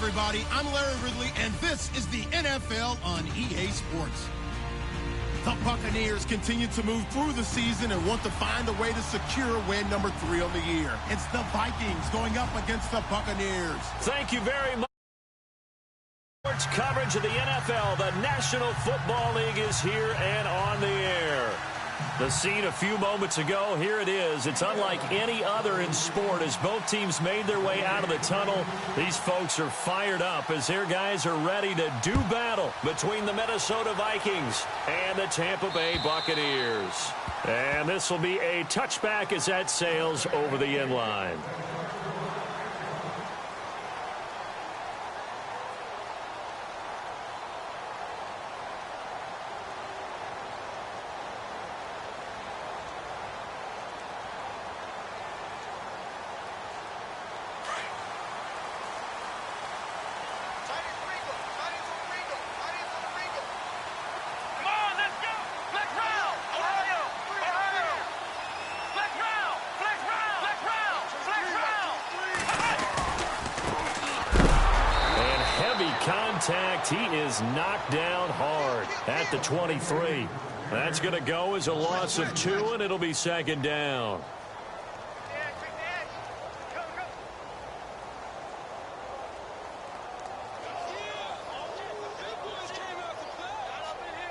everybody. I'm Larry Ridley, and this is the NFL on EA Sports. The Buccaneers continue to move through the season and want to find a way to secure win number 3 on the year. It's the Vikings going up against the Buccaneers. Thank you very much. Sports coverage of the NFL. The National Football League is here and on the air. The scene a few moments ago, here it is. It's unlike any other in sport as both teams made their way out of the tunnel. These folks are fired up as their guys are ready to do battle between the Minnesota Vikings and the Tampa Bay Buccaneers. And this will be a touchback as that sails over the end line. He is knocked down hard at the 23. That's going to go as a loss of 2, and it'll be second down.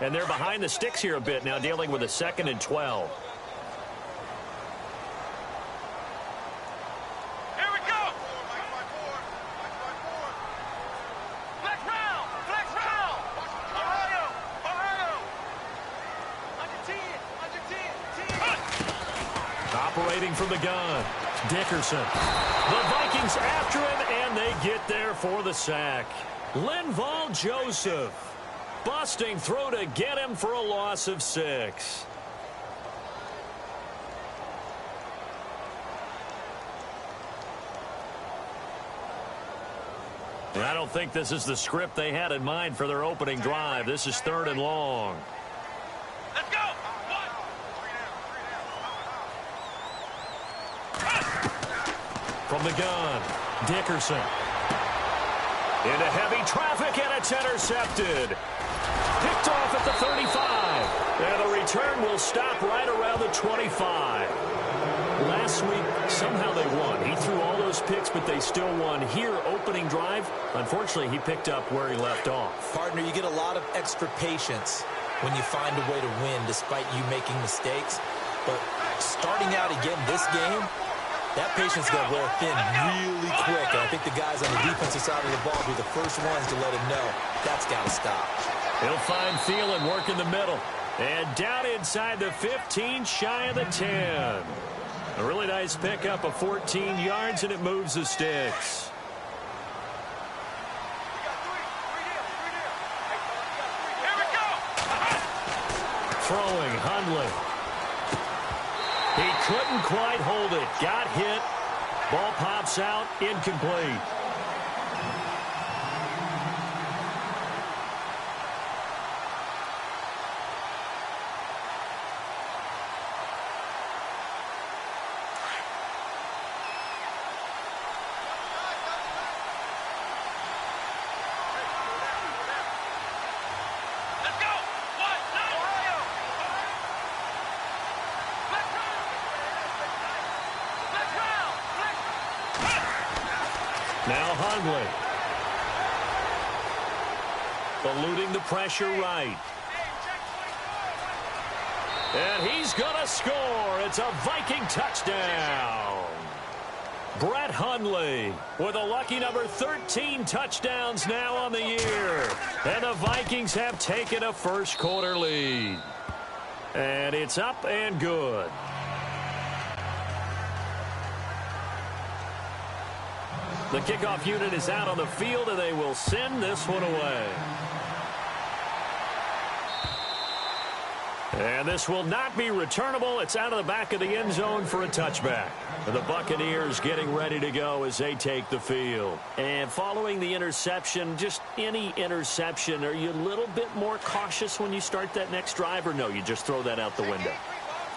And they're behind the sticks here a bit now, dealing with a 2nd and 12. Operating from the gun, Dickerson. The Vikings after him, and they get there for the sack. Linval Joseph busting through to get him for a loss of 6. And I don't think this is the script they had in mind for their opening drive. This is 3rd and long. Let's go! From the gun, Dickerson. Into heavy traffic, and it's intercepted. Picked off at the 35. And the return will stop right around the 25. Last week, somehow they won. He threw all those picks, but they still won. Here, opening drive, unfortunately, he picked up where he left off. Partner, you get a lot of extra patience when you find a way to win despite you making mistakes. But starting out again this game, that patience is going to wear thin really quick. And I think the guys on the defensive side of the ball will be the first ones to let him know that's got to stop. He'll find Thielen work in the middle. And down inside the 15, shy of the 10. A really nice pickup of 14 yards, and it moves the sticks. Throwing, Hundley. He couldn't quite hold it. Got hit. Ball pops out. Incomplete. Now Hundley. Eluding the pressure right. And he's going to score. It's a Viking touchdown. Brett Hundley with a lucky number 13 touchdowns now on the year. And the Vikings have taken a first quarter lead. And it's up and good. The kickoff unit is out on the field, and they will send this one away. And this will not be returnable. It's out of the back of the end zone for a touchback. The Buccaneers getting ready to go as they take the field. And following the interception, just any interception, are you a little bit more cautious when you start that next drive, or no, you just throw that out the window?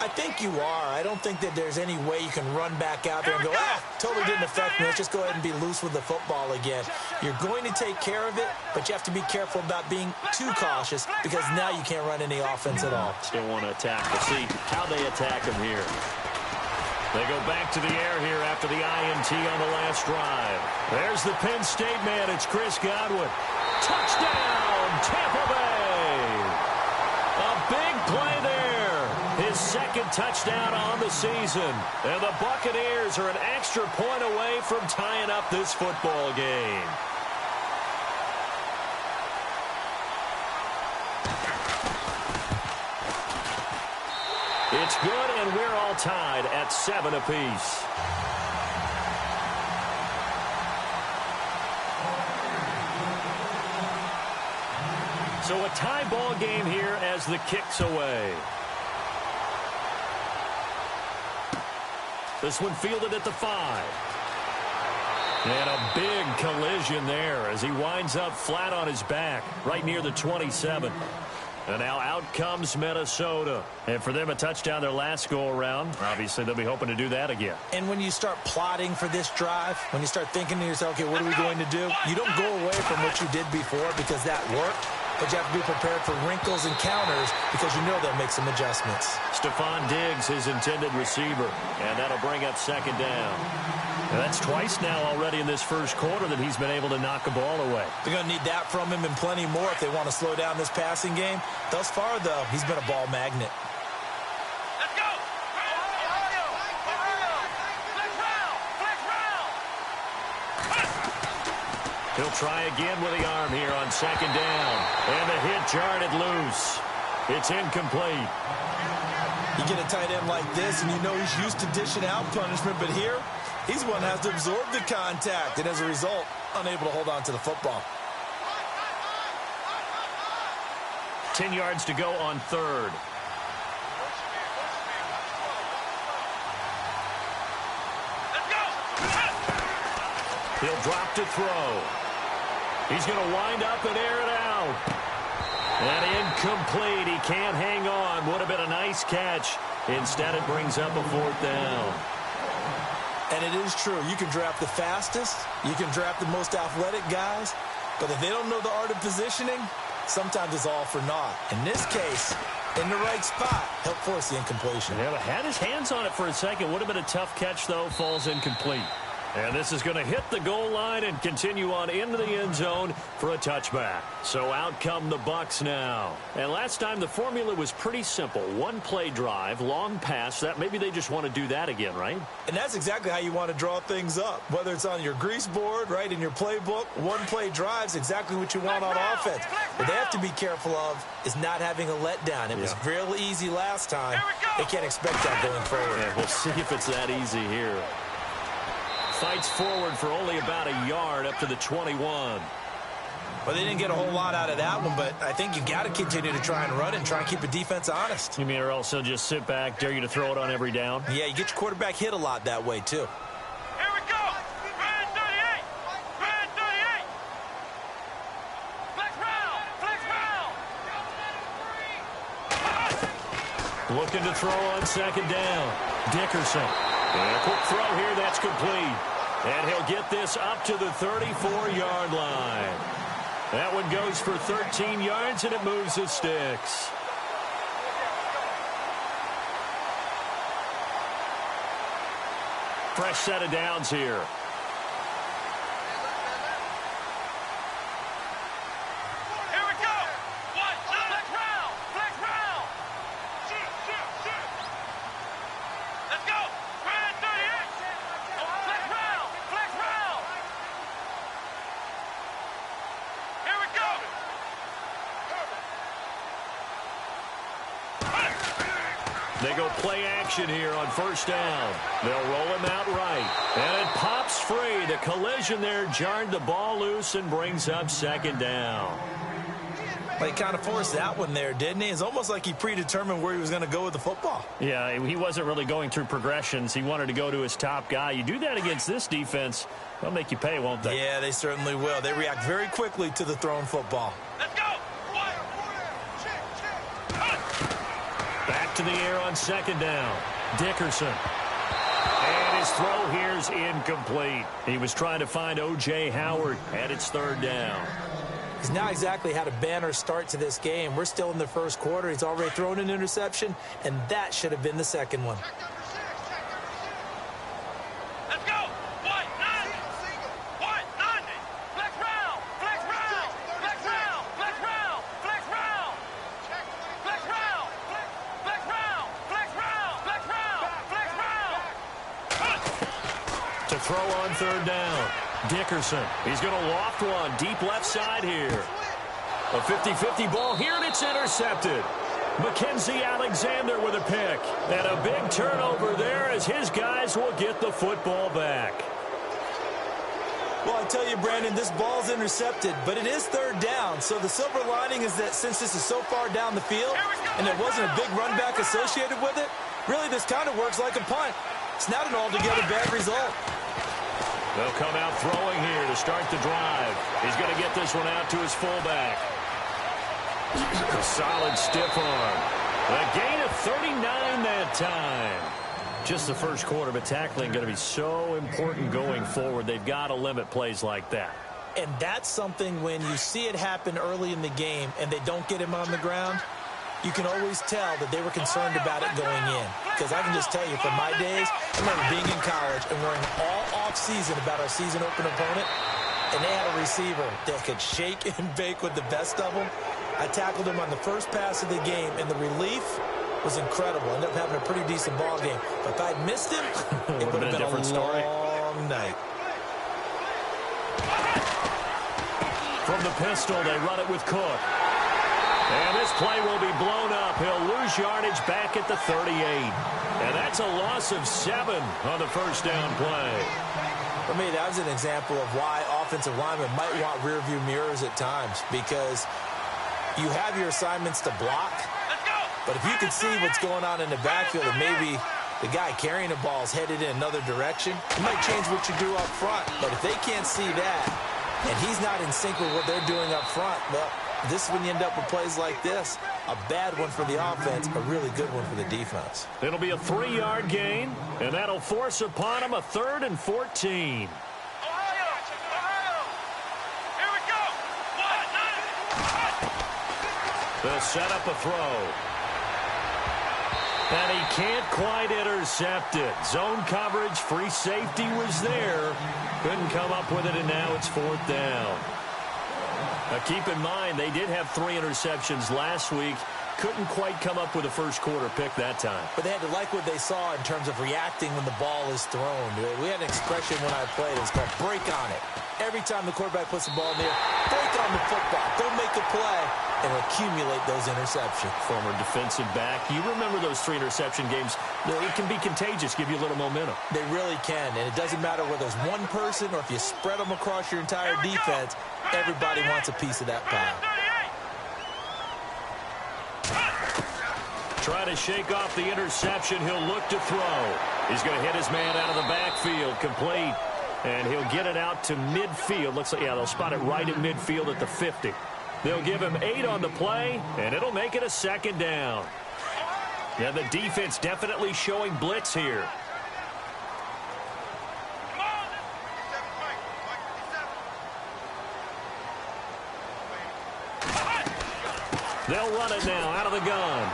I think you are. I don't think that there's any way you can run back out there and go, totally didn't affect me. Let's just go ahead and be loose with the football again. You're going to take care of it, but you have to be careful about being too cautious because now you can't run any offense at all. Still want to attack. We'll see how they attack him here. They go back to the air here after the INT on the last drive. There's the Penn State man. It's Chris Godwin. Touchdown, Tampa Bay. A big play there. His second touchdown on the season. And the Buccaneers are an extra point away from tying up this football game. It's good, and we're all tied at 7 apiece. So a tie ball game here as the kick's away. This one fielded at the 5. And a big collision there as he winds up flat on his back right near the 27. And now out comes Minnesota. And for them, a touchdown their last go-around. Obviously, they'll be hoping to do that again. And when you start plotting for this drive, when you start thinking to yourself, okay, what are we going to do? You don't go away from what you did before because that worked. But you have to be prepared for wrinkles and counters because you know they'll make some adjustments. Stephon Diggs, his intended receiver. And that'll bring up second down. And that's twice now already in this first quarter that he's been able to knock a ball away. They're going to need that from him and plenty more if they want to slow down this passing game. Thus far, though, he's been a ball magnet. Let's go! Flex round! He'll try again with the arm here on second down. And the hit jarred it loose. It's incomplete. You get a tight end like this, and you know he's used to dishing out punishment, but here, he's the one that has to absorb the contact, and as a result, unable to hold on to the football. 10 yards to go on third. Let's go! He'll drop to throw. He's going to wind up and air it out. And incomplete. He can't hang on. Would have been a nice catch. Instead, it brings up a fourth down. And it is true. You can draft the fastest. You can draft the most athletic guys. But if they don't know the art of positioning, sometimes it's all for naught. In this case, in the right spot, help force the incompletion. Yeah, had his hands on it for a second. Would have been a tough catch, though. Falls incomplete. And this is going to hit the goal line and continue on into the end zone for a touchback. So out come the Bucs now. And last time the formula was pretty simple. One play drive, long pass. That maybe they just want to do that again, right? And that's exactly how you want to draw things up. Whether it's on your grease board, right, in your playbook, one play drive's exactly what you want on offense. What they have to be careful of is not having a letdown. It was real easy last time. They can't expect that going forward. Yeah, we'll see if it's that easy here. Fights forward for only about a yard up to the 21. Well, they didn't get a whole lot out of that one, but I think you got to continue to try and run and try and keep the defense honest. You mean or else they'll just sit back, dare you to throw it on every down? Yeah, you get your quarterback hit a lot that way, too. Here we go! Grand 38! Grand 38! Flex round! Looking to throw on second down. Dickerson. And a quick throw here, that's complete. And he'll get this up to the 34-yard line. That one goes for 13 yards, and it moves the sticks. Fresh set of downs here. Here we go! One, flex round! Flex round! Shoot! Let's go! Grand 38! Flex round! Flex round! Here we go! They go play action here on first down. They'll roll him out right. And it pops free. The collision there jarred the ball loose and brings up second down. Well, he kind of forced that one there, didn't he? It's almost like he predetermined where he was going to go with the football. Yeah, he wasn't really going through progressions. He wanted to go to his top guy. You do that against this defense, they'll make you pay, won't they? Yeah, they certainly will. They react very quickly to the thrown football. Let's go! One! Back back to the air on second down. Dickerson. And his throw here's incomplete. He was trying to find O.J. Howard, and it's third down. He's now exactly had a banner start to this game. We're still in the first quarter. He's already thrown an interception, and that should have been the second one. Let's go. White 90. White 90. Flex round. Flex round. Flex round. Flex round. Flex round. Flex round. Flex round. Flex round. Flex round. Flex round. To throw on third down. Dickerson. He's going to loft one deep left side here. A 50-50 ball here, and it's intercepted. Mackenzie Alexander with a pick. And a big turnover there as his guys will get the football back. Well, I tell you, Brandon, this ball's intercepted, but it is third down. So the silver lining is that since this is so far down the field and there wasn't a big run back associated with it, really this kind of works like a punt. It's not an altogether bad result. They'll come out throwing here to start the drive. He's going to get this one out to his fullback. A solid stiff arm. A gain of 39 that time. Just the first quarter, but tackling going to be so important going forward. They've got to limit plays like that. And that's something when you see it happen early in the game and they don't get him on the ground, you can always tell that they were concerned about it going in. Because I can just tell you, from my days, I remember being in college and worrying all off-season about our season open opponent, and they had a receiver that could shake and bake with the best of them. I tackled him on the first pass of the game, and the relief was incredible. Ended up having a pretty decent ball game. But if I'd missed him, it would have been a different story. long night. From the pistol, they run it with Cook. And this play will be blown up. He'll lose yardage back at the 38. And that's a loss of 7 on the first down play. For me, that was an example of why offensive linemen might want rearview mirrors at times, because you have your assignments to block, but if you can see what's going on in the backfield and maybe the guy carrying the ball is headed in another direction, you might change what you do up front. But if they can't see that and he's not in sync with what they're doing up front, well, this is when you end up with plays like this. A bad one for the offense, a really good one for the defense. It'll be a 3-yard gain, and that'll force upon him a 3rd and 14. They'll set up a throw. And he can't quite intercept it. Zone coverage, free safety was there. Couldn't come up with it, and now it's 4th down. Now keep in mind, they did have 3 interceptions last week. Couldn't quite come up with a first quarter pick that time. But they had to like what they saw in terms of reacting when the ball is thrown. We had an expression when I played. It's called break on it. Every time the quarterback puts the ball in the air, break on the football. Go make a play and accumulate those interceptions. Former defensive back. You remember those 3 interception games. It can be contagious, give you a little momentum. They really can, and it doesn't matter whether it's one person or if you spread them across your entire defense. Everybody wants a piece of that pie. Try to shake off the interception. He'll look to throw. He's going to hit his man out of the backfield. Complete. And he'll get it out to midfield. Looks like, yeah, they'll spot it right at midfield at the 50. They'll give him 8 on the play, and it'll make it a 2nd down. Yeah, the defense definitely showing blitz here. They'll run it now out of the gun.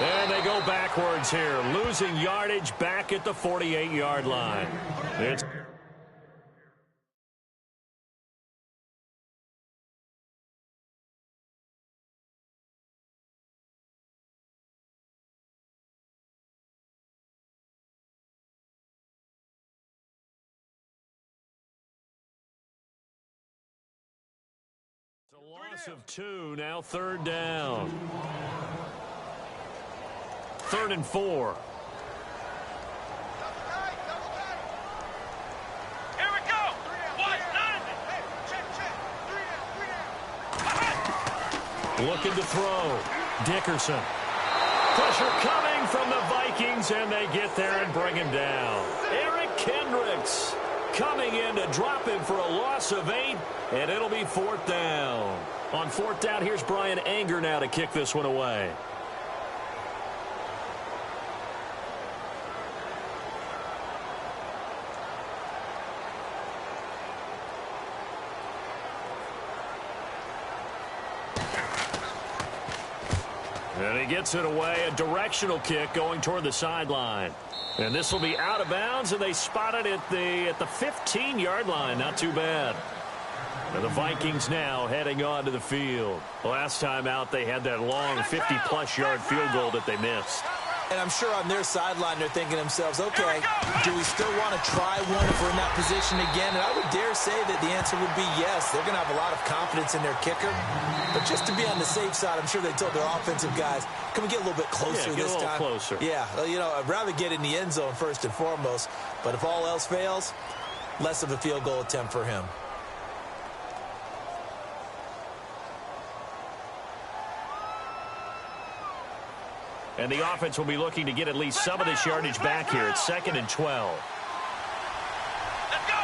And they go backwards here, losing yardage back at the 48-yard line. It's a loss of 2, now 3rd down. 3rd and 4. Here we go. White 90. Looking to throw. Dickerson. Pressure coming from the Vikings, and they get there and bring him down. Eric Kendricks coming in to drop him for a loss of 8, and it'll be 4th down. On 4th down, here's Brian Anger now to kick this one away. And he gets it away, a directional kick going toward the sideline. And this will be out of bounds, and they spot it at the 15-yard line. Not too bad. And the Vikings now heading on to the field. Last time out, they had that long 50-plus yard field goal that they missed. And I'm sure on their sideline they're thinking to themselves, okay, do we still want to try one if we're in that position again? And I would dare say that the answer would be yes. They're going to have a lot of confidence in their kicker. But just to be on the safe side, I'm sure they told their offensive guys, can we get a little bit closer this time? Yeah, get a little closer. Yeah, you know, I'd rather get in the end zone first and foremost. But if all else fails, less of a field goal attempt for him. And the offense will be looking to get at least some of this yardage back here. It's 2nd and 12. Let's go.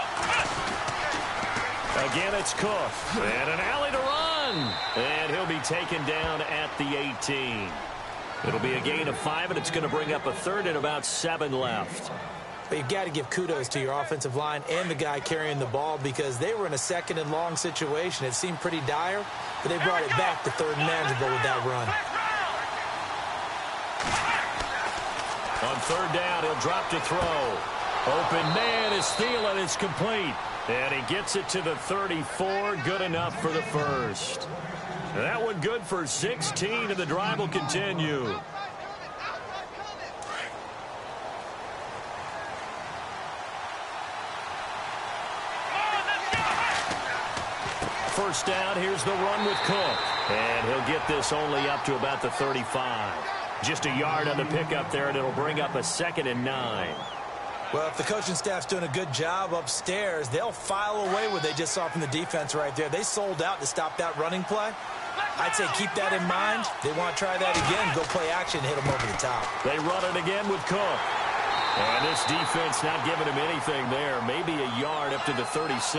Again, it's Cook. And an alley to run. And he'll be taken down at the 18. It'll be a gain of 5, and it's going to bring up a 3rd and about 7 left. But you've got to give kudos to your offensive line and the guy carrying the ball because they were in a 2nd and long situation. It seemed pretty dire, but they brought it back to 3rd and manageable with that run. On 3rd down, he'll drop to throw. Open man is Thielen. It's complete. And he gets it to the 34. Good enough for the first. And that one good for 16, and the drive will continue. First down, here's the run with Cook. And he'll get this only up to about the 35. Just a yard on the pickup there, and it'll bring up a 2nd and 9. Well, if the coaching staff's doing a good job upstairs, they'll file away what they just saw from the defense right there. They sold out to stop that running play. I'd say keep that in mind. They want to try that again, go play action, hit them over the top. They run it again with Cook. And this defense not giving him anything there. Maybe a yard up to the 36.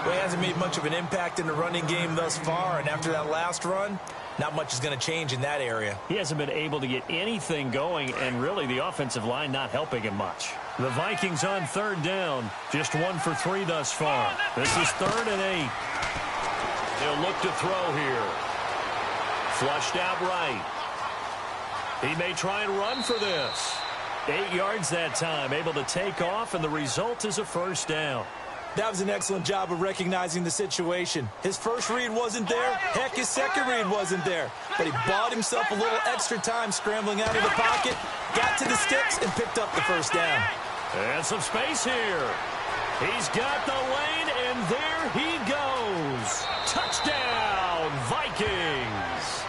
Well, he hasn't made much of an impact in the running game thus far, and after that last run, not much is going to change in that area. He hasn't been able to get anything going, and really the offensive line not helping him much. The Vikings on 3rd down, just 1 for 3 thus far. This is 3rd and 8. They'll look to throw here. Flushed out right. He may try and run for this. 8 yards that time, able to take off, and the result is a first down. That was an excellent job of recognizing the situation. His first read wasn't there. Heck, his second read wasn't there. But he bought himself a little extra time scrambling out of the pocket, got to the sticks, and picked up the first down. And some space here. He's got the lane, and there he goes. Touchdown, Vikings.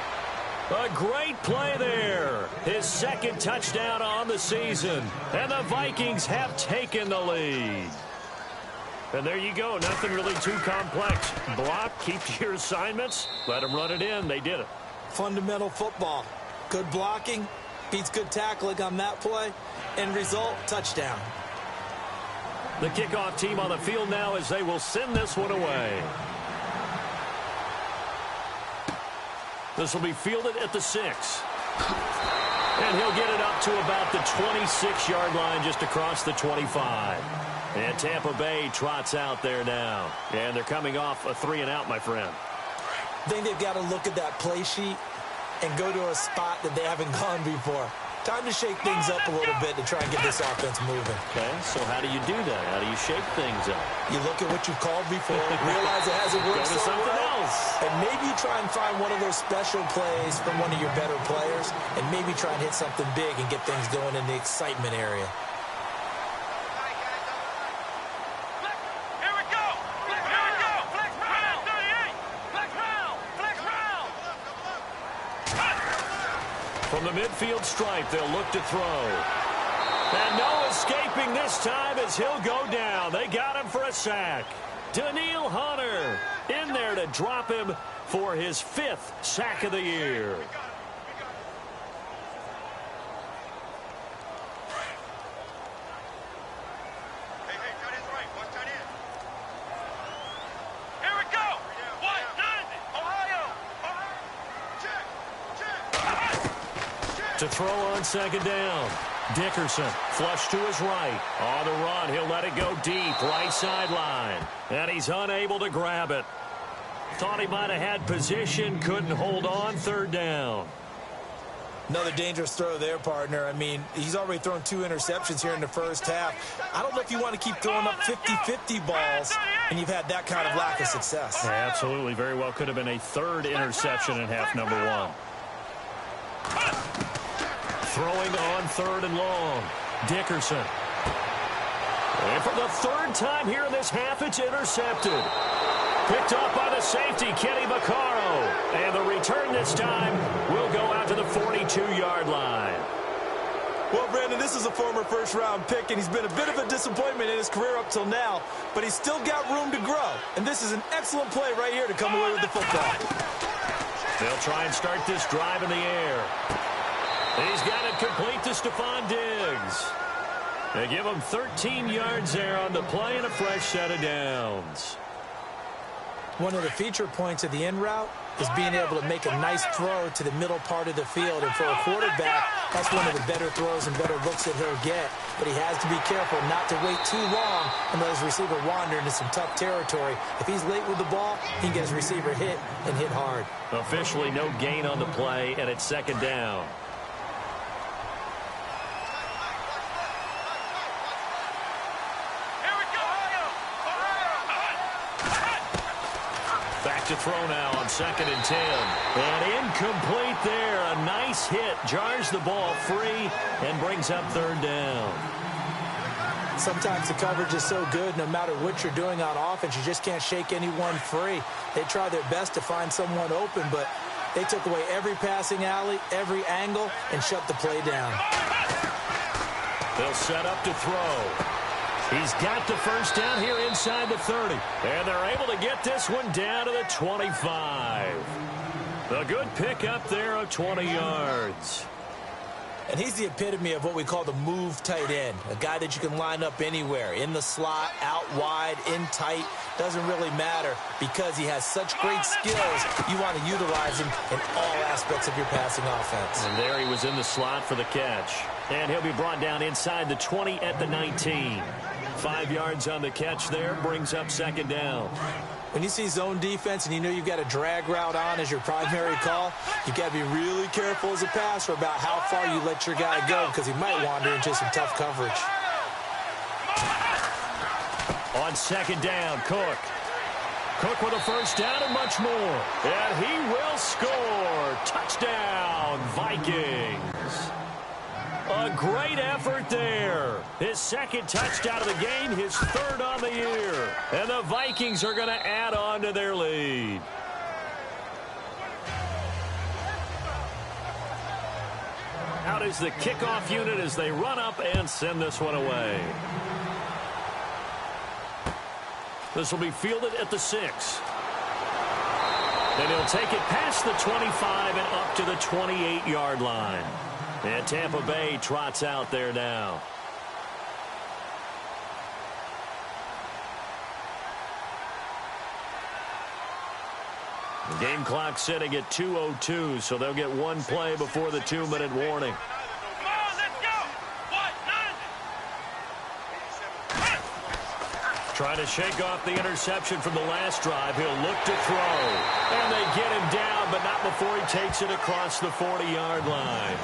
A great play there. His 2nd touchdown on the season. And the Vikings have taken the lead. And there you go. Nothing really too complex. Block, keep to your assignments, let them run it in. They did it. Fundamental football. Good blocking, beats good tackling on that play. End result, touchdown. The kickoff team on the field now as they will send this one away. This will be fielded at the 6. And he'll get it up to about the 26-yard line just across the 25. And Tampa Bay trots out there now. And they're coming off a 3-and-out, my friend. I think they've got to look at that play sheet and go to a spot that they haven't gone before. Time to shake things up a little bit to try and get this offense moving. Okay, so how do you do that? How do you shake things up? You look at what you've called before, realize it hasn't worked Go to so something well, else. and maybe you try and find one of those special plays from one of your better players, and maybe try and hit something big and get things going in the excitement area. From the midfield stripe, they'll look to throw. And no escaping this time as he'll go down. They got him for a sack. Daniil Hunter in there to drop him for his 5th sack of the year. To throw on 2nd down. Dickerson, flush to his right. On the run, he'll let it go deep, right sideline. And he's unable to grab it. Thought he might have had position, couldn't hold on, 3rd down. Another dangerous throw there, partner. I mean, he's already thrown 2 interceptions here in the first half. I don't know if you want to keep throwing up 50-50 balls, and you've had that kind of lack of success. Yeah, absolutely. Very well could have been a 3rd interception in half number 1. Throwing on 3rd and long. Dickerson. And for the 3rd time here in this half, it's intercepted. Picked off by the safety, Kenny Vaccaro. And the return this time will go out to the 42-yard line. Well, Brandon, this is a former first-round pick, and he's been a bit of a disappointment in his career up till now, but he's still got room to grow. And this is an excellent play right here to come away with the football. They'll try and start this drive in the air. He's got it complete to Stephon Diggs. They give him 13 yards there on the play and a fresh set of downs. One of the feature points of the in route is being able to make a nice throw to the middle part of the field. And for a quarterback, that's one of the better throws and better looks that he'll get. But he has to be careful not to wait too long and let his receiver wander into some tough territory. If he's late with the ball, he can get his receiver hit and hit hard. Officially no gain on the play, and it's 2nd down. Back to throw now on 2nd and 10. And incomplete there. A nice hit. Jars the ball free and brings up 3rd down. Sometimes the coverage is so good, no matter what you're doing on offense, you just can't shake anyone free. They try their best to find someone open, but they took away every passing alley, every angle, and shut the play down. They'll set up to throw. He's got the first down here inside the 30. And they're able to get this one down to the 25. A good pick up there of 20 yards. And he's the epitome of what we call the move tight end. A guy that you can line up anywhere. In the slot, out wide, in tight. Doesn't really matter because he has such great skills. You want to utilize him in all aspects of your passing offense. And there he was in the slot for the catch. And he'll be brought down inside the 20 at the 19. 5 yards on the catch there. Brings up 2nd down. When you see zone defense and you know you've got a drag route on as your primary call, you've got to be really careful as a passer about how far you let your guy go because he might wander into some tough coverage. On 2nd down, Cook. Cook with a first down and much more. And he will score. Touchdown, Vikings. A great effort there. His 2nd touchdown of the game, his 3rd on the year. And the Vikings are going to add on to their lead. Out is the kickoff unit as they run up and send this one away. This will be fielded at the 6. And he'll take it past the 25 and up to the 28-yard line. And Tampa Bay trots out there now. The game clock sitting at 2:02, so they'll get one play before the 2-minute warning. Come on, let's go. What? 90. Trying to shake off the interception from the last drive. He'll look to throw. And they get him down, but not before he takes it across the 40-yard line.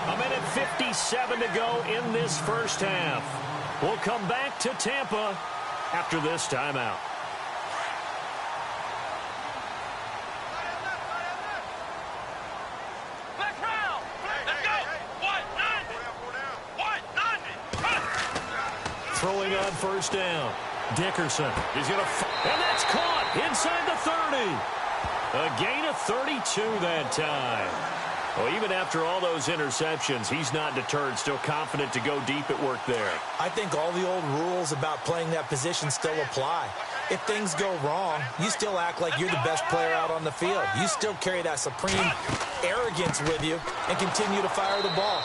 A minute 57 to go in this first half. We'll come back to Tampa after this timeout. Let's round. Let's go. What? 90. What? 90. Throwing on first down. Dickerson. He's going to... And that's caught inside the 30. A gain of 32 that time. Well, even after all those interceptions, he's not deterred, still confident to go deep at work there. I think all the old rules about playing that position still apply. If things go wrong, you still act like you're the best player out on the field. You still carry that supreme arrogance with you and continue to fire the ball.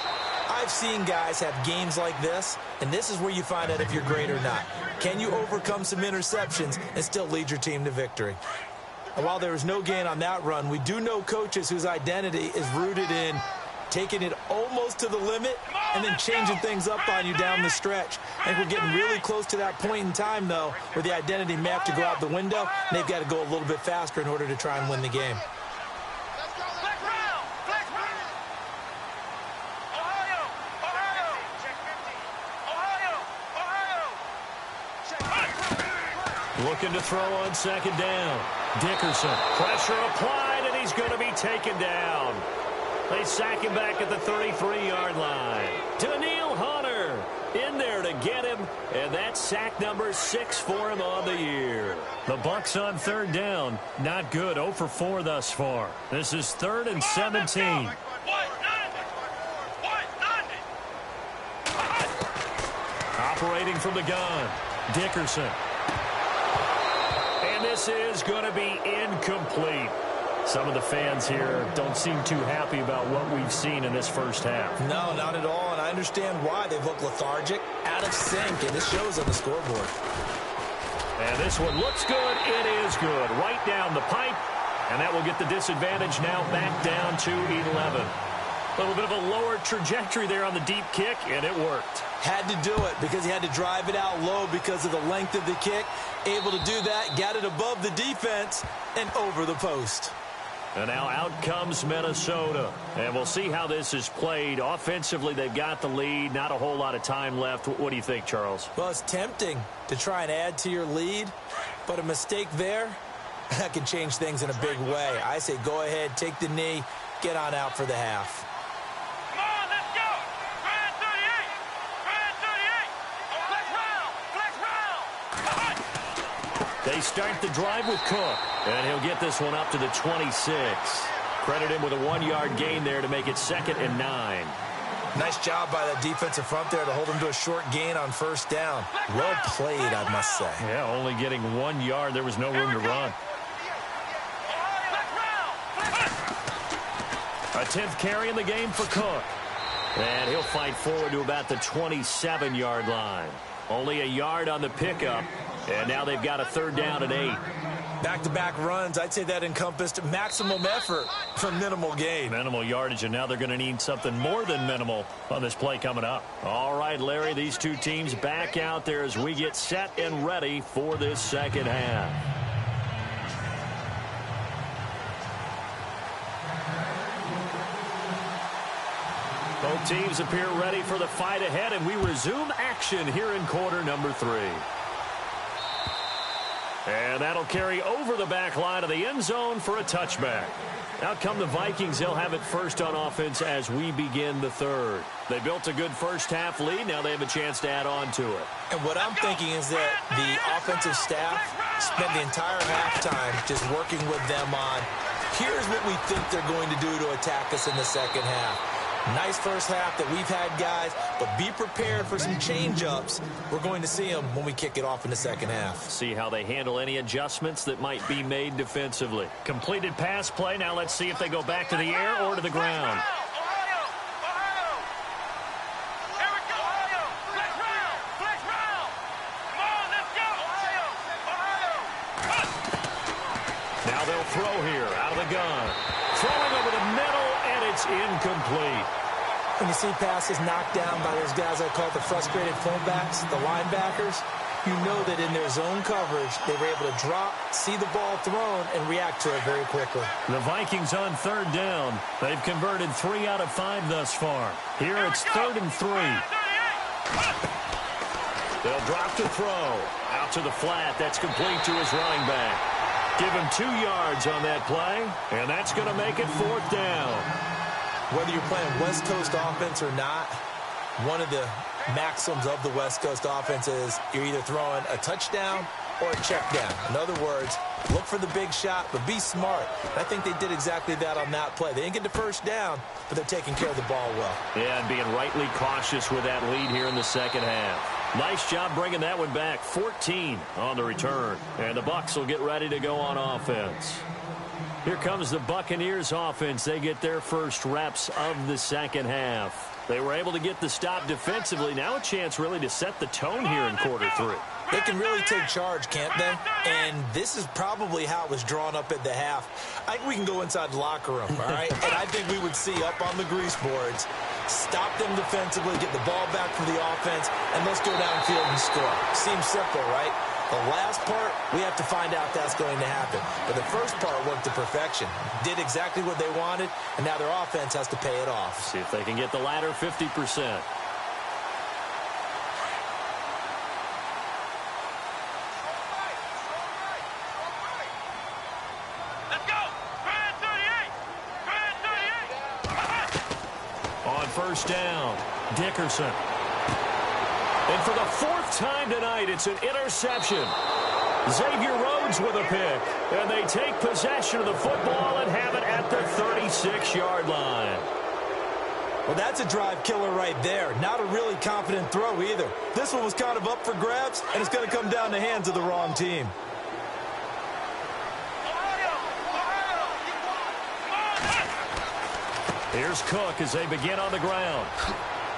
I've seen guys have games like this, and this is where you find out if you're great or not. Can you overcome some interceptions and still lead your team to victory? And while there was no gain on that run, we do know coaches whose identity is rooted in taking it almost to the limit and then changing things up on you down the stretch. I think we're getting really close to that point in time, though, where the identity may have to go out the window, and they've got to go a little bit faster in order to try and win the game. Looking to throw on second down. Dickerson, pressure applied, and he's going to be taken down. They sack him back at the 33-yard line. Daniil Hunter in there to get him, and that's sack number 6 for him on the year. The Bucs on third down. Not good. 0 for 4 thus far. This is 3rd and 17. Operating from the gun. Dickerson. And this is going to be incomplete. Some of the fans here don't seem too happy about what we've seen in this first half. No, not at all, and I understand why. They've looked lethargic, out of sync, and this shows on the scoreboard. And this one looks good. It is good. Right down the pipe, and that will get the disadvantage now back down to 11. A little bit of a lower trajectory there on the deep kick, and it worked. Had to do it because he had to drive it out low because of the length of the kick. Able to do that, got it above the defense, and over the post. And now out comes Minnesota. And we'll see how this is played. Offensively, they've got the lead. Not a whole lot of time left. What do you think, Charles? Well, it's tempting to try and add to your lead, but a mistake there, that can change things in a big way. I say go ahead, take the knee, get on out for the half. Come on, let's go. Grand 38. Grand 38. Flex round. They start the drive with Cook. And he'll get this one up to the 26. Credit him with a 1-yard gain there to make it 2nd and 9. Nice job by that defensive front there to hold him to a short gain on first down. Well played, I must say. Yeah, only getting 1 yard. There was no room to run. A 10th carry in the game for Cook. And he'll fight forward to about the 27-yard line. Only a yard on the pickup. And now they've got a 3rd down and 8. Back-to-back runs, I'd say that encompassed maximum effort for minimal gain. Minimal yardage, and now they're going to need something more than minimal on this play coming up. All right, Larry, these two teams back out there as we get set and ready for this second half. Both teams appear ready for the fight ahead, and we resume action here in quarter number 3. And that'll carry over the back line of the end zone for a touchback. Out come the Vikings. They'll have it first on offense as we begin the 3rd. They built a good first half lead. Now they have a chance to add on to it. And what I'm thinking is that the offensive staff spent the entire halftime just working with them on, here's what we think they're going to do to attack us in the second half. Nice first half that we've had, guys, but be prepared for some change-ups. We're going to see them when we kick it off in the second half. See how they handle any adjustments that might be made defensively. Completed pass play. Now let's see if they go back to the air or to the ground. Now they'll throw here out of the gun. Throwing over the middle, and it's incomplete. When you see passes knocked down by those guys I call the frustrated fullbacks, the linebackers, you know that in their zone coverage, they were able to drop, see the ball thrown, and react to it very quickly. The Vikings on 3rd down. They've converted 3 out of 5 thus far. Here it's 3rd and 3. They'll drop to throw. Out to the flat. That's complete to his running back. Give him 2 yards on that play, and that's going to make it 4th down. Whether you're playing West Coast offense or not, one of the maxims of the West Coast offense is you're either throwing a touchdown or a check down. In other words, look for the big shot, but be smart. And I think they did exactly that on that play. They didn't get the first down, but they're taking care of the ball well. Yeah, and being rightly cautious with that lead here in the second half. Nice job bringing that one back. 14 on the return. And the Bucs will get ready to go on offense. Here comes the Buccaneers offense. They get their first reps of the second half. They were able to get the stop defensively. Now a chance really to set the tone here in quarter 3. They can really take charge, can't they? And this is probably how it was drawn up at the half. I think we can go inside the locker room, all right? And I think we would see up on the grease boards, stop them defensively, get the ball back for the offense, and let's go downfield and score. Seems simple, right? The last part, we have to find out that's going to happen. But the first part worked to perfection. Did exactly what they wanted, and now their offense has to pay it off. See if they can get the latter 50%. first down. Dickerson. And for the fourth time tonight, it's an interception. Xavier Rhodes with a pick. And they take possession of the football and have it at the 36-yard line. Well, that's a drive killer right there. Not a really confident throw either. This one was kind of up for grabs, and it's going to come down the hands of the wrong team. Here's Cook as they begin on the ground.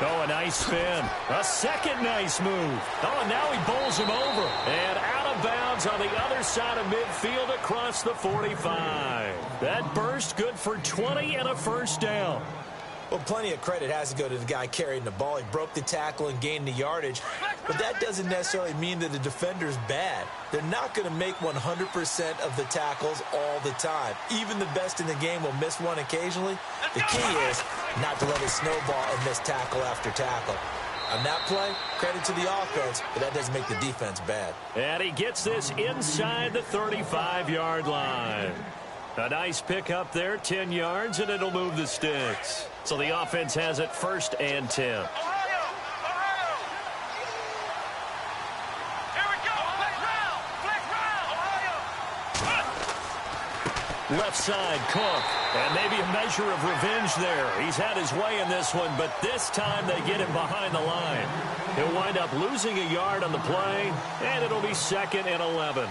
Oh, a nice spin. A second nice move. Oh, and now he bowls him over. And out of bounds on the other side of midfield across the 45. That burst good for 20 and a first down. Well, plenty of credit has to go to the guy carrying the ball. He broke the tackle and gained the yardage. But that doesn't necessarily mean that the defender's bad. They're not going to make 100% of the tackles all the time. Even the best in the game will miss one occasionally. The key is not to let it snowball and miss tackle after tackle. On that play, credit to the offense, but that doesn't make the defense bad. And he gets this inside the 35-yard line. A nice pick up there, 10 yards, and it'll move the sticks. So the offense has it 1st and 10. Here we go. Flex round. Left side, Cook. And maybe a measure of revenge there. He's had his way in this one, but this time they get him behind the line. He'll wind up losing a yard on the play, and it'll be 2nd and 11.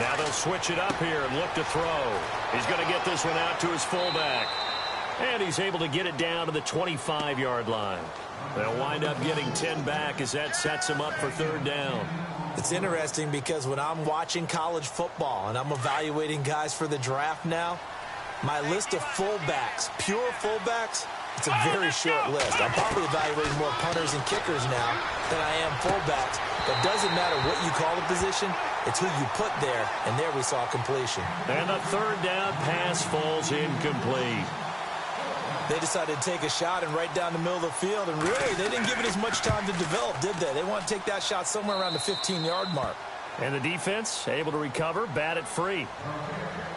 Now they'll switch it up here and look to throw. He's going to get this one out to his fullback. And he's able to get it down to the 25-yard line. They'll wind up getting 10 back as that sets him up for 3rd down. It's interesting because when I'm watching college football and I'm evaluating guys for the draft now, my list of fullbacks, pure fullbacks, it's a very short list. I'm probably evaluating more punters and kickers now than I am fullbacks. But it doesn't matter what you call the position, it's who you put there, and there we saw completion. And the 3rd down pass falls incomplete. They decided to take a shot and right down the middle of the field, and really, they didn't give it as much time to develop, did they? They want to take that shot somewhere around the 15-yard mark. And the defense able to recover, bat it free.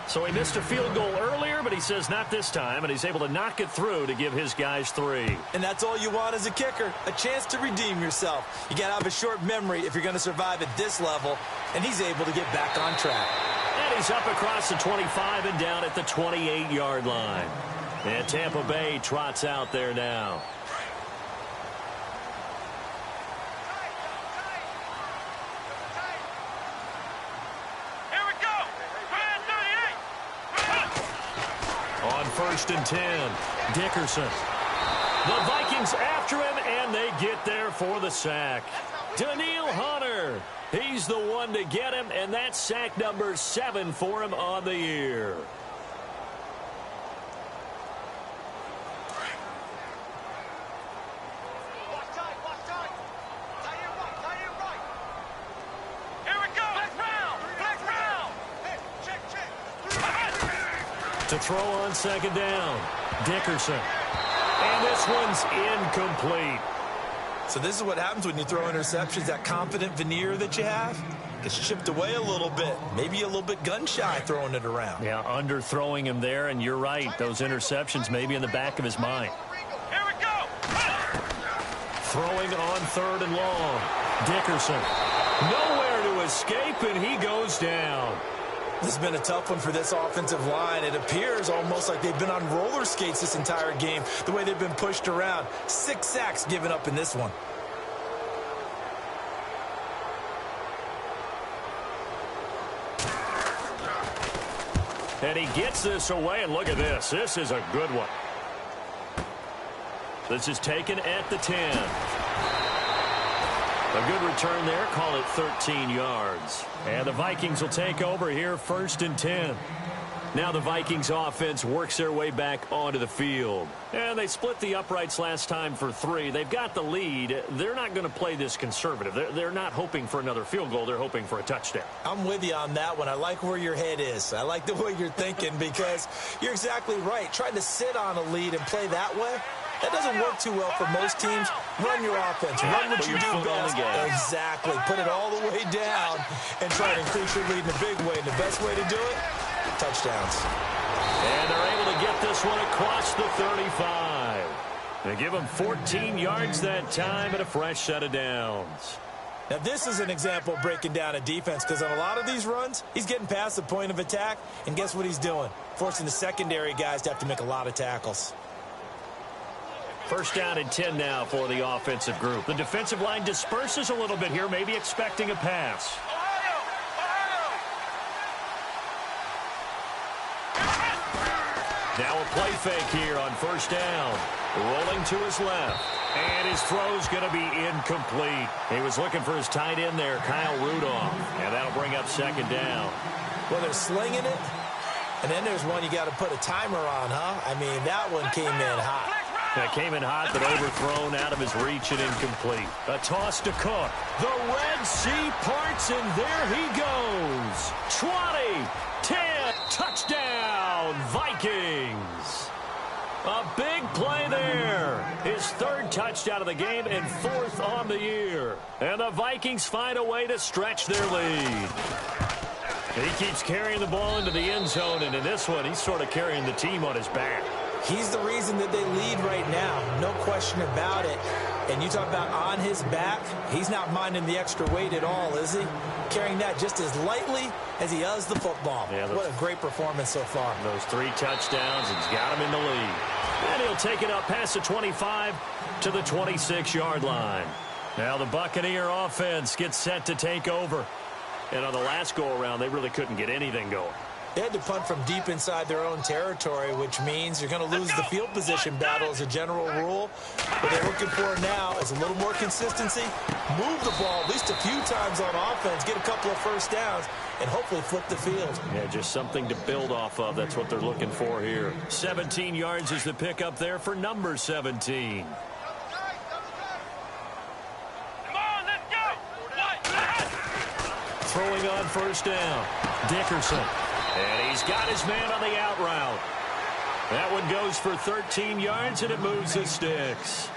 So he missed a field goal earlier, but he says not this time, and he's able to knock it through to give his guys 3. And that's all you want as a kicker, a chance to redeem yourself. You got to have a short memory if you're going to survive at this level, and he's able to get back on track. And he's up across the 25 and down at the 28-yard line. And Tampa Bay trots out there now. On 1st and 10, Dickerson. The Vikings after him, and they get there for the sack. Daniil Hunter, he's the one to get him, and that's sack number 7 for him on the year. To throw on 2nd down, Dickerson. And this one's incomplete. So this is what happens when you throw interceptions. That confident veneer that you have gets chipped away a little bit. Maybe a little bit gun-shy throwing it around. Yeah, underthrowing him there, and you're right. Those interceptions may be in the back of his mind. Here we go. Throwing on 3rd and long, Dickerson. Nowhere to escape, and he goes down. This has been a tough one for this offensive line. It appears almost like they've been on roller skates this entire game, the way they've been pushed around. 6 sacks given up in this one. And he gets this away, and look at this. This is a good one. This is taken at the 10. A good return there. Call it 13 yards. And the Vikings will take over here 1st and 10. Now the Vikings offense works their way back onto the field. And they split the uprights last time for 3. They've got the lead. They're not going to play this conservative. They're not hoping for another field goal. They're hoping for a touchdown. I'm with you on that one. I like where your head is. I like the way you're thinking because you're exactly right. Trying to sit on a lead and play that way, That doesn't work too well for most teams. Run your offense. Run what you do best. Exactly. Put it all the way down and try to increase your lead in a big way. And the best way to do it, touchdowns. And they're able to get this one across the 35. They give him 14 yards that time and a fresh set of downs. Now, this is an example of breaking down a defense, because on a lot of these runs, he's getting past the point of attack, and guess what he's doing? Forcing the secondary guys to have to make a lot of tackles. First down and 10 now for the offensive group. The defensive line disperses a little bit here, maybe expecting a pass. Now a play fake here on first down. Rolling to his left. And his throw's going to be incomplete. He was looking for his tight end there, Kyle Rudolph. And that'll bring up second down. Well, they're slinging it. And then there's one you got to put a timer on, huh? I mean, that one came in hot. That came in hot, but overthrown, out of his reach and incomplete. A toss to Cook. The Red Sea parts, and there he goes. 20, 10, touchdown, Vikings. A big play there. His third touchdown of the game and fourth on the year. And the Vikings find a way to stretch their lead. He keeps carrying the ball into the end zone, and in this one, he's sort of carrying the team on his back. He's the reason that they lead right now, no question about it. And you talk about on his back, he's not minding the extra weight at all, is he? Carrying that just as lightly as he does the football. Yeah, what a great performance so far. Those 3 touchdowns, it's got him in the lead. And he'll take it up past the 25 to the 26-yard line. Now the Buccaneer offense gets set to take over. And on the last go-around, they really couldn't get anything going. They had to punt from deep inside their own territory, which means you're going to lose the field position battle as a general rule. What they're looking for now is a little more consistency, move the ball at least a few times on offense, get a couple of first downs, and hopefully flip the field. Yeah, just something to build off of. That's what they're looking for here. 17 yards is the pickup there for number 17. Throwing on first down, Dickerson. And he's got his man on the out route. That one goes for 13 yards, and it moves the sticks.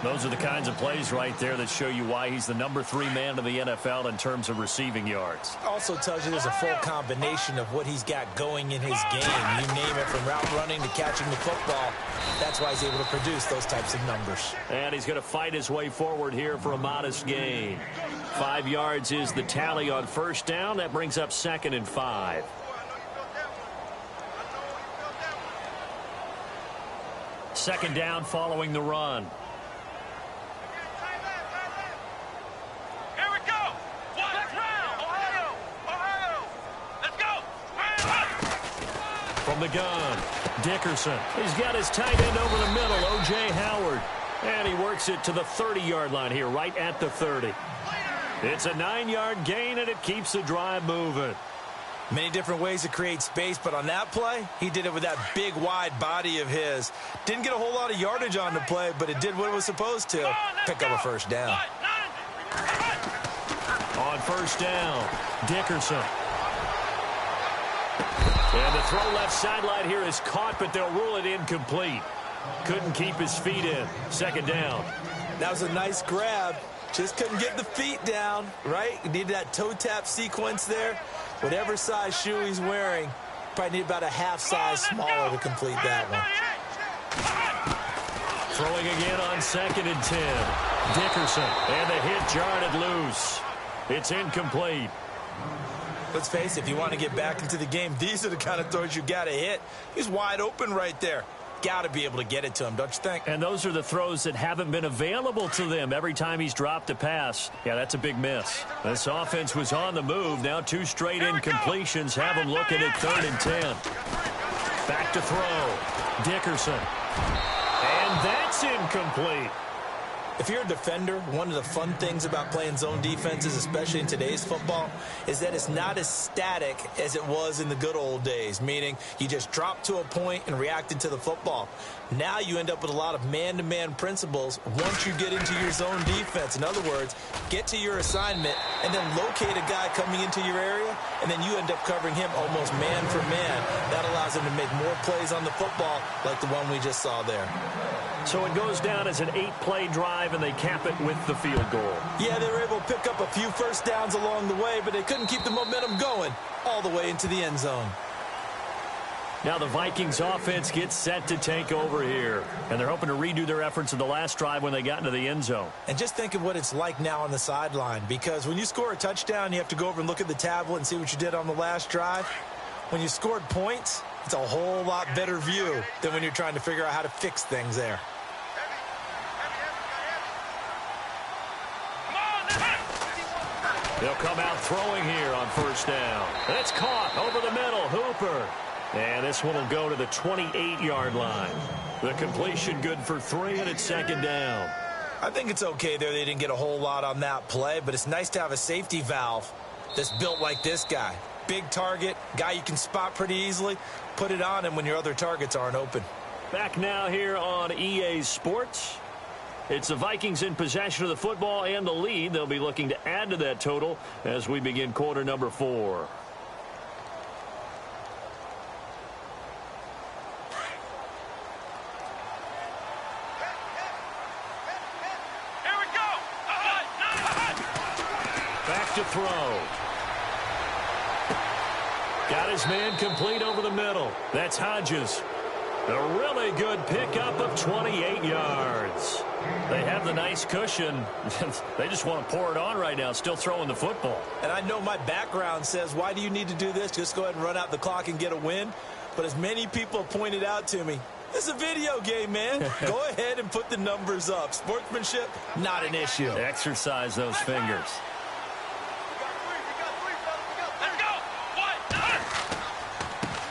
Those are the kinds of plays right there that show you why he's the number 3 man in the NFL in terms of receiving yards. Also tells you there's a full combination of what he's got going in his game. You name it, from route running to catching the football. That's why he's able to produce those types of numbers. And he's going to fight his way forward here for a modest gain. 5 yards is the tally on first down. That brings up 2nd and 5. Second down following the run. Here we go. Let's round. Ohio. Let's go. From the gun, Dickerson. He's got his tight end over the middle, O.J. Howard. And he works it to the 30-yard line here, right at the 30. It's a 9-yard gain, and it keeps the drive moving. Many different ways to create space, but on that play, he did it with that big, wide body of his. Didn't get a whole lot of yardage on the play, but it did what it was supposed to. Pick up a first down. On first down, Dickerson. And the throw left sideline here is caught, but they'll rule it incomplete. Couldn't keep his feet in. Second down. That was a nice grab. Just couldn't get the feet down, right? Needed that toe tap sequence there. Whatever size shoe he's wearing, probably need about a half size smaller to complete that one. Throwing again on 2nd and 10. Dickerson, and the hit jarred it loose. It's incomplete. Let's face it, if you want to get back into the game, these are the kind of throws you got to hit. He's wide open right there. Got to be able to get it to him, don't you think? And those are the throws that haven't been available to them every time he's dropped a pass. Yeah, that's a big miss. This offense was on the move. Now 2 straight incompletions have him looking at 3rd and 10. Back to throw. Dickerson. And that's incomplete. If you're a defender, one of the fun things about playing zone defenses, especially in today's football, is that it's not as static as it was in the good old days, meaning you just drop to a point and reacted to the football. Now you end up with a lot of man-to-man principles once you get into your zone defense. In other words, get to your assignment and then locate a guy coming into your area, and then you end up covering him almost man for man. That allows them to make more plays on the football like the one we just saw there. So it goes down as an 8-play drive, and they cap it with the field goal. Yeah, they were able to pick up a few first downs along the way, but they couldn't keep the momentum going all the way into the end zone. Now the Vikings offense gets set to take over here, and they're hoping to redo their efforts in the last drive when they got into the end zone. And just think of what it's like now on the sideline, because when you score a touchdown, you have to go over and look at the tablet and see what you did on the last drive. When you scored points, it's a whole lot better view than when you're trying to figure out how to fix things there. They'll come out throwing here on first down. It's caught over the middle. Hooper. And this one will go to the 28-yard line. The completion good for 3, and it's second down. I think it's okay there. They didn't get a whole lot on that play, but it's nice to have a safety valve that's built like this guy. Big target, guy you can spot pretty easily. Put it on him when your other targets aren't open. Back now here on EA Sports. It's the Vikings in possession of the football and the lead. They'll be looking to add to that total as we begin quarter number 4. Back to throw. Got his man complete over the middle. That's Hodges. A really good pickup of 28 yards. They have the nice cushion. They just want to pour it on right now, still throwing the football. And I know my background says, why do you need to do this? Just go ahead and run out the clock and get a win. But as many people have pointed out to me, this is a video game, man. Go ahead and put the numbers up. Sportsmanship, not an issue. Exercise those fingers.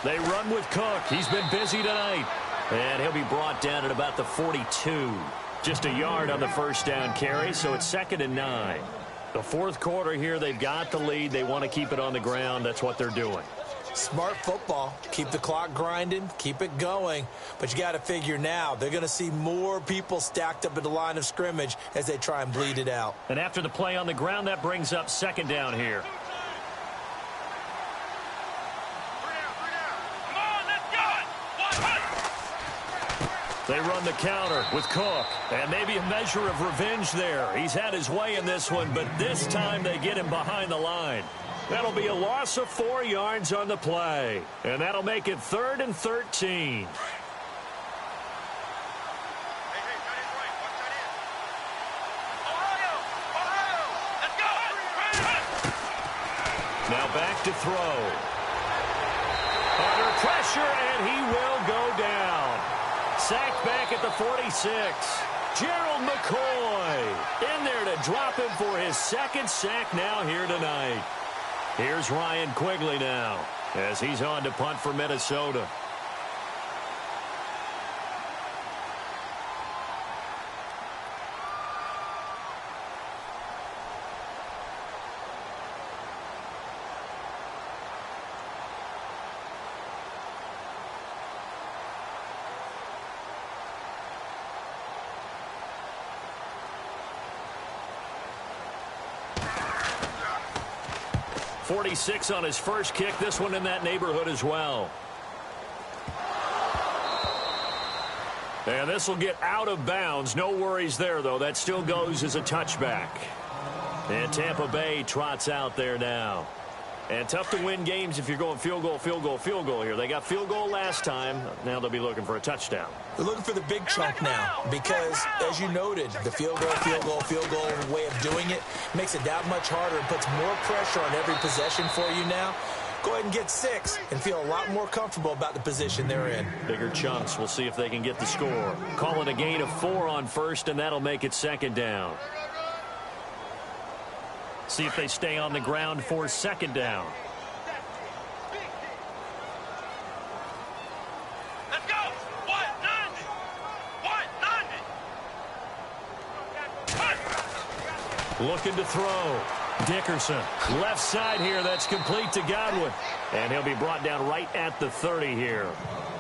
They run with Cook. He's been busy tonight. And he'll be brought down at about the 42. Just a yard on the first down carry, so it's 2nd and 9. The fourth quarter here, they've got the lead. They want to keep it on the ground. That's what they're doing. Smart football. Keep the clock grinding. Keep it going. But you got to figure now, they're going to see more people stacked up at the line of scrimmage as they try and bleed it out. And after the play on the ground, that brings up 2nd down here. They run the counter with Cook, and maybe a measure of revenge there. He's had his way in this one, but this time they get him behind the line. That'll be a loss of 4 yards on the play, and that'll make it 3rd and 13. Now back to throw. Under pressure, and he will go down. Sacked back at the 46. Gerald McCoy in there to drop him for his 2nd sack now here tonight. Here's Ryan Quigley now as he's on to punt for Minnesota. .46 on his first kick. This one in that neighborhood as well. And this will get out of bounds. No worries there, though. That still goes as a touchback. And Tampa Bay trots out there now. And tough to win games if you're going field goal, field goal, field goal here. They got field goal last time. Now they'll be looking for a touchdown. They're looking for the big chunk now because, as you noted, the field goal, field goal, field goal way of doing it makes it that much harder and puts more pressure on every possession for you now. Go ahead and get 6 and feel a lot more comfortable about the position they're in. Bigger chunks. We'll see if they can get the score. Call it a gain of 4 on first, and that'll make it 2nd down. See if they stay on the ground for 2nd down. Let's go. 190. Looking to throw. Dickerson. Left side here. That's complete to Godwin. And he'll be brought down right at the 30 here.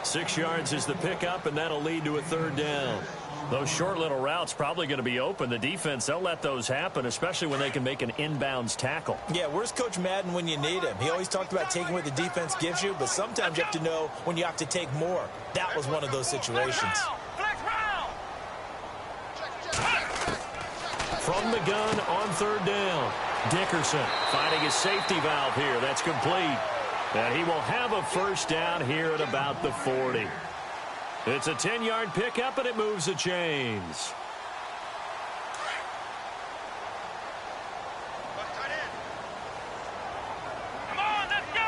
6 yards is the pickup, and that'll lead to a 3rd down. Those short little routes probably going to be open. The defense, they'll let those happen, especially when they can make an inbounds tackle. Yeah, where's Coach Madden when you need him? He always talked about taking what the defense gives you, but sometimes you have to know when you have to take more. That was one of those situations. From the gun on third down, Dickerson finding his safety valve here. That's complete. And he will have a first down here at about the 40. It's a 10-yard pickup, and it moves the chains. Come on, let's go.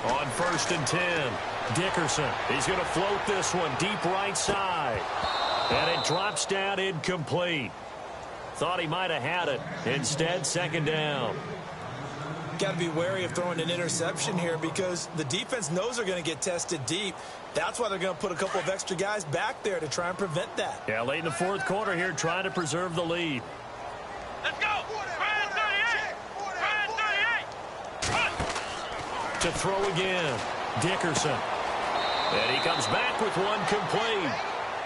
On 1st and 10, Dickerson. He's going to float this one deep right side. And it drops down incomplete. Thought he might have had it. Instead, 2nd down. Got to be wary of throwing an interception here because the defense knows they're going to get tested deep. That's why they're going to put a couple of extra guys back there to try and prevent that. Yeah, late in the 4th quarter here, trying to preserve the lead. Let's go. Brand 38. To throw again, Dickerson. And he comes back with one complete.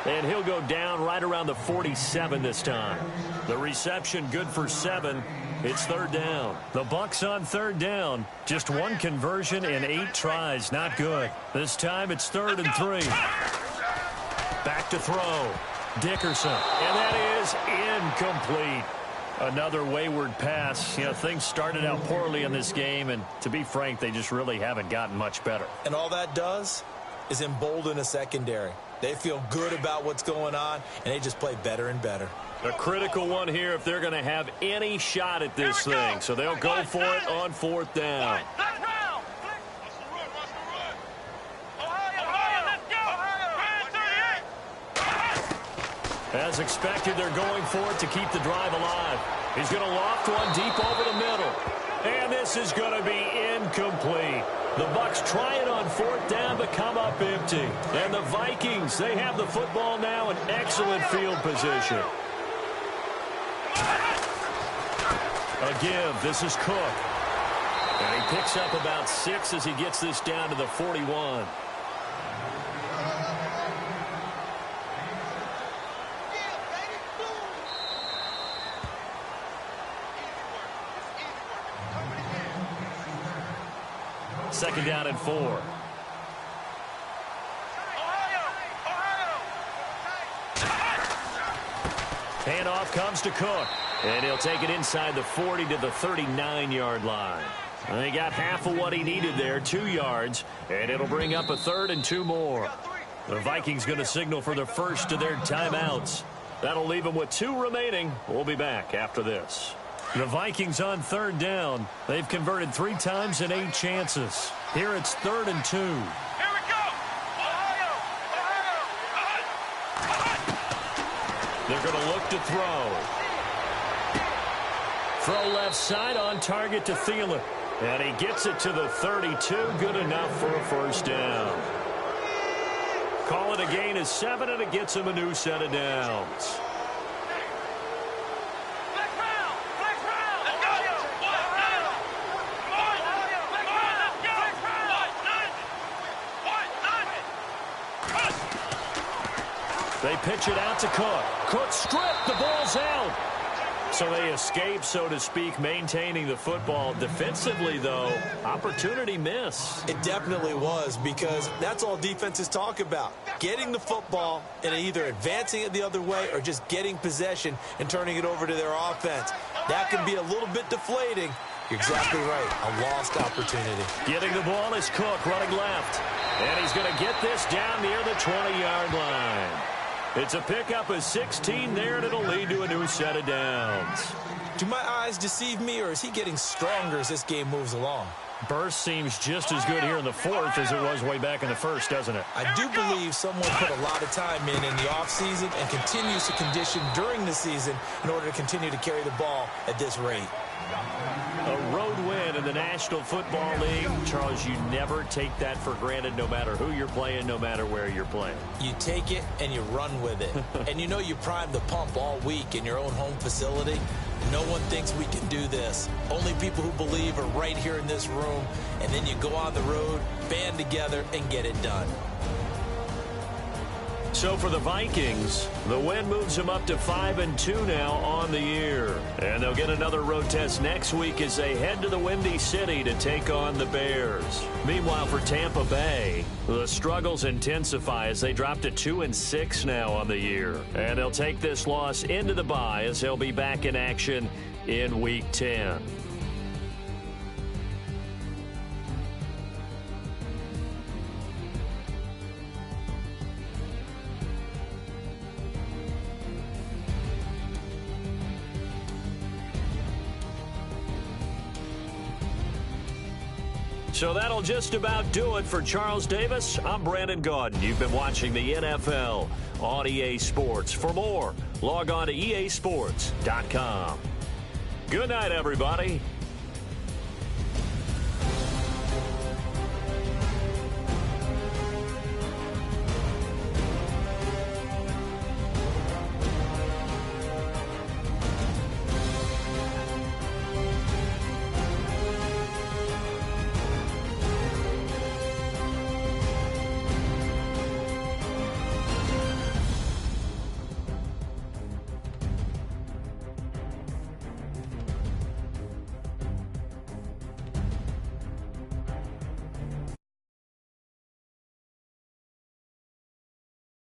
And he'll go down right around the 47 this time. The reception good for 7. It's 3rd down. The Bucs on 3rd down. Just one conversion in 8 tries. Not good. This time it's 3rd and 3. Back to throw. Dickerson. And that is incomplete. Another wayward pass. You know, things started out poorly in this game, and to be frank, they just really haven't gotten much better. And all that does is embolden a secondary. They feel good about what's going on, and they just play better and better. A critical one here if they're going to have any shot at this thing. So they'll go for it on 4th down. As expected, they're going for it to keep the drive alive. He's going to loft one deep over the middle. And this is going to be incomplete. The Bucs try it on 4th down but come up empty. And the Vikings, they have the football now in excellent field position. A give. This is Cook. And he picks up about 6 as he gets this down to the 41. Second down and 4. Handoff comes to Cook. And he'll take it inside the 40 to the 39-yard line. And he got half of what he needed there, 2 yards. And it'll bring up a 3rd and 2 more. The Vikings going to signal for the first of their timeouts. That'll leave them with 2 remaining. We'll be back after this. The Vikings on 3rd down. They've converted 3 times in 8 chances. Here it's 3rd and 2. Here we go. They're going to look to throw. Throw left side on target to Thielen. And he gets it to the 32. Good enough for a first down. Call it a gain of 7, and it gets him a new set of downs. They pitch it out to Cook. Cook stripped. The ball's out. So they escape, so to speak, maintaining the football. Defensively, though, opportunity miss. It definitely was, because that's all defenses talk about. Getting the football and either advancing it the other way or just getting possession and turning it over to their offense. That can be a little bit deflating. You're exactly right. A lost opportunity. Getting the ball is Cook running left. And he's going to get this down near the 20-yard line. It's a pickup of 16 there, and it'll lead to a new set of downs. Do my eyes deceive me, or is he getting stronger as this game moves along? Burst seems just as good here in the 4th as it was way back in the 1st, doesn't it? I do believe someone put a lot of time in the offseason and continues to condition during the season in order to continue to carry the ball at this rate. A road win in the National Football League. Charles, you never take that for granted, no matter who you're playing, no matter where you're playing. You take it and you run with it. And you know you primed the pump all week in your own home facility. No one thinks we can do this. Only people who believe are right here in this room. And then you go on the road, band together, and get it done. So for the Vikings, the win moves them up to 5-2 now on the year. And they'll get another road test next week as they head to the Windy City to take on the Bears. Meanwhile, for Tampa Bay, the struggles intensify as they drop to 2-6 now on the year. And they'll take this loss into the bye as they'll be back in action in Week 10. So that'll just about do it for Charles Davis. I'm Brandon Gaudin. You've been watching the NFL on EA Sports. For more, log on to easports.com. Good night, everybody.